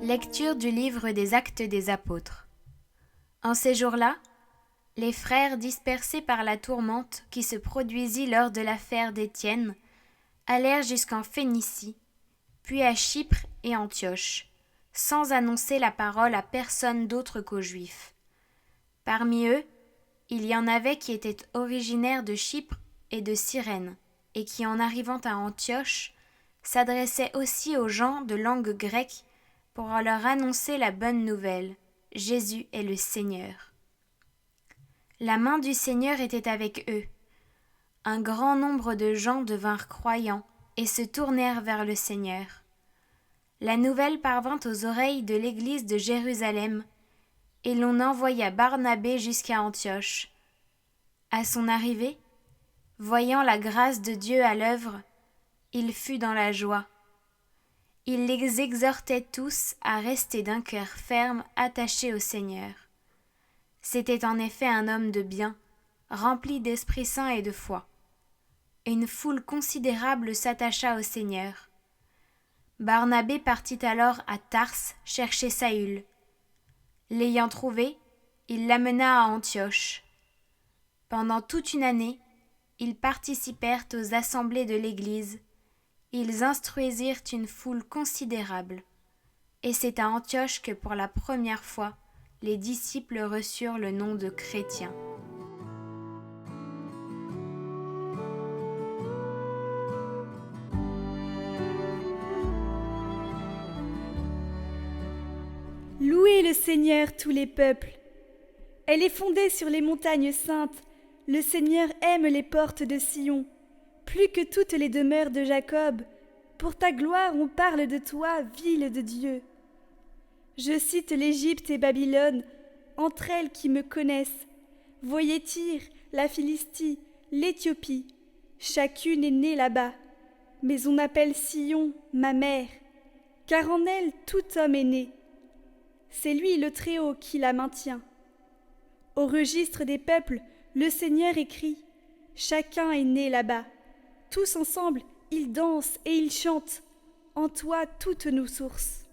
Lecture du livre des Actes des Apôtres. En ces jours-là, les frères, dispersés par la tourmente qui se produisit lors de l'affaire d'Étienne, allèrent jusqu'en Phénicie, puis à Chypre et Antioche, sans annoncer la parole à personne d'autre qu'aux Juifs. Parmi eux, il y en avait qui étaient originaires de Chypre et de Cyrène, et qui, en arrivant à Antioche, s'adressaient aussi aux gens de langue grecque pour leur annoncer la bonne nouvelle: Jésus est le Seigneur. La main du Seigneur était avec eux. Un grand nombre de gens devinrent croyants et se tournèrent vers le Seigneur. La nouvelle parvint aux oreilles de l'église de Jérusalem, et l'on envoya Barnabé jusqu'à Antioche. À son arrivée, voyant la grâce de Dieu à l'œuvre, il fut dans la joie. Il les exhortait tous à rester d'un cœur ferme attaché au Seigneur. C'était en effet un homme de bien, rempli d'Esprit Saint et de foi. Une foule considérable s'attacha au Seigneur. Barnabé partit alors à Tarse chercher Saül. L'ayant trouvé, il l'amena à Antioche. Pendant toute une année, ils participèrent aux assemblées de l'Église. Ils instruisirent une foule considérable. Et c'est à Antioche que pour la première fois, les disciples reçurent le nom de chrétiens. Louez le Seigneur tous les peuples. Elle est fondée sur les montagnes saintes. Le Seigneur aime les portes de Sion, plus que toutes les demeures de Jacob. Pour ta gloire, on parle de toi, ville de Dieu. Je cite l'Égypte et Babylone, entre elles qui me connaissent. Voyez Tyr, la Philistie, l'Éthiopie. Chacune est née là-bas. Mais on appelle Sion ma mère, car en elle tout homme est né. C'est lui le Très-Haut qui la maintient. Au registre des peuples, le Seigneur écrit: chacun est né là-bas. Tous ensemble, ils dansent et ils chantent. En toi toutes nos sources.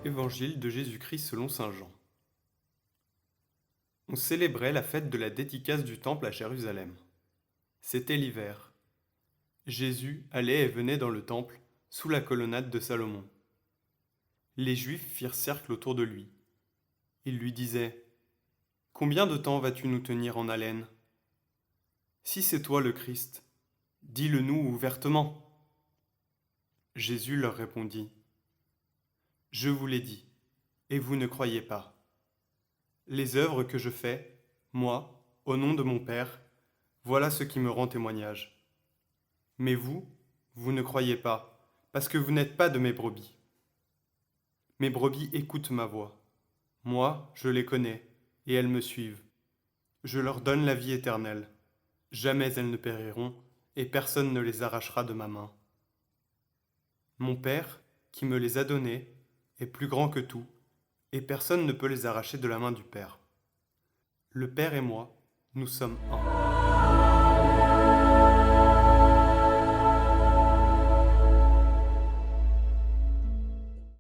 Évangile de Jésus-Christ selon saint Jean. On célébrait la fête de la dédicace du temple à Jérusalem. C'était l'hiver. Jésus allait et venait dans le temple, sous la colonnade de Salomon. Les Juifs firent cercle autour de lui. Ils lui disaient: « Combien de temps vas-tu nous tenir en haleine? Si c'est toi le Christ, dis-le-nous ouvertement. » Jésus leur répondit: « Je vous l'ai dit, et vous ne croyez pas. Les œuvres que je fais, moi, au nom de mon Père, voilà ce qui me rend témoignage. Mais vous, vous ne croyez pas, parce que vous n'êtes pas de mes brebis. Mes brebis écoutent ma voix. Moi, je les connais, et elles me suivent. Je leur donne la vie éternelle. Jamais elles ne périront, et personne ne les arrachera de ma main. Mon Père, qui me les a données, est plus grand que tout, et personne ne peut les arracher de la main du Père. Le Père et moi, nous sommes un.